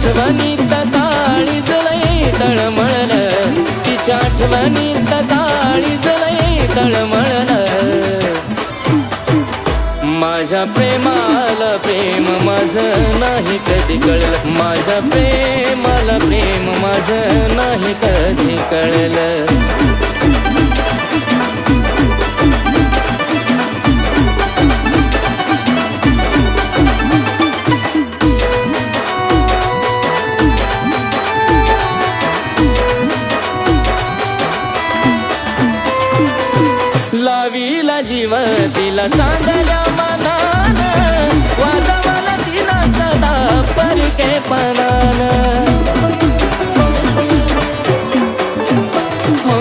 आठवणीत काळीज लय तळमळलं, तिच्या आठवणीत काळीज लय तळमळलं. माझ्या प्रेमाला प्रेम माझं नाही कधी कळलं, माझ्या प्रेमाला प्रेम माझं नाही कधी कळलं. लावीला जीव तिला चांगल्या मनानं, वाजवला तिला सदा परकेपणानं. हो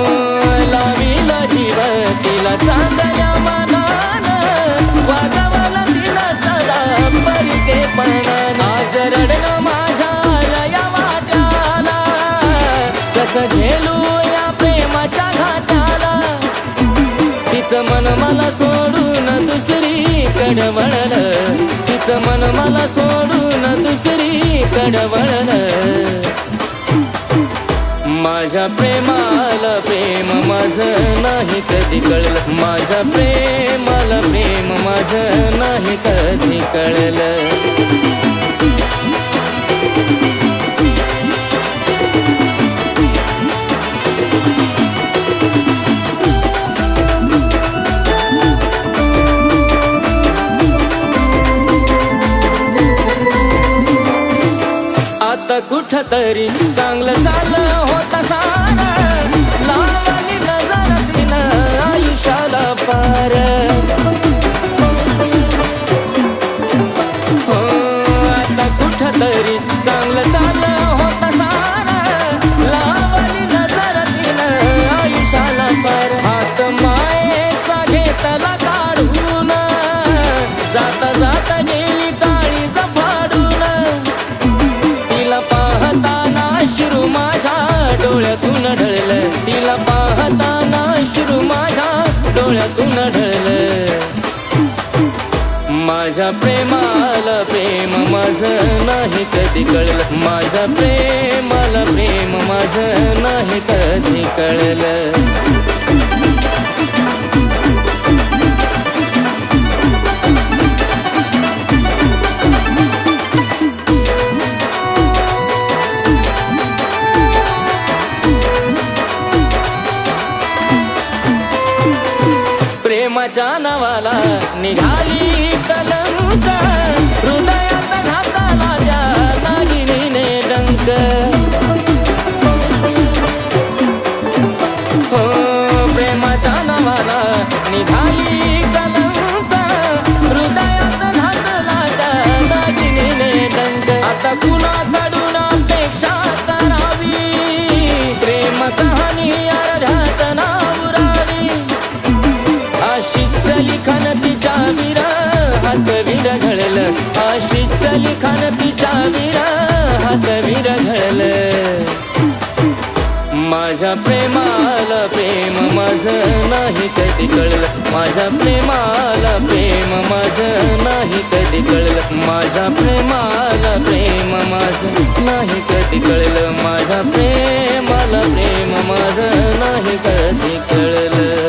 लावीला जीव तिला चांगल्या मनानं, वाजवला तिला सदा परकेपणानं. आज रडणं माझ्या लया वाट्याला, कसं झेलू या प्रेमाच्या घाटाला. तिचं मन मला सोडून दुसरीकडं वळलं, तिचं मन मला सोडून दुसरीकडं वळलं. माझ्या प्रेमाला प्रेम माझं नाही कधी कळलं, माझ्या प्रेमाला प्रेम माझं नाही कधी कळलं. कुठं तरी चांगलं चाललं होतं सारं, लावली नजर तिनं आयुष्याला पार. हो आता कुठं तरी चांगलं चाललं होतं सारं, लावली नजर तिनं आयुष्याला पार. हात मायेचा घेतला काढून, जाता जाता गेली काळी जफाडून. पाहताना अश्रू माझ्या डोळ्यातून ढळलं, तिला पाहताना अश्रू माझ्या डोळ्यातून ढळलं. माझ्या प्रेमाला प्रेम माझं नाही कधी कळलं, माझ्या प्रेमाला प्रेम माझं नाही कधी कळलं. प्रेमाच्या नावाला निघाली कलंक, हृदयात घाताला त्या नागिनीने डंक. हो प्रेमाच्या नावाला निघाली कलंक, हृदयात घातला त्या नागिनीने डंक. आता कुणाकडून अपेक्षा करावी, प्रेम कहाणी अर्ध्यात ना उरावी. आशीचं लिखाण तिच्या विरहात विरघळलं, आशीचं लिखाण तिच्या विरहात विरघळलं. माझ्या प्रेमाला प्रेम माझं नाही कधी कळलं, माझ्या प्रेमाला प्रेम माझं नाही कधी कळलं, माझ्या प्रेमाला प्रेम माझं नाही कधी कळलं, माझ्या प्रेमाला प्रेम माझं नाही कधी कळलं.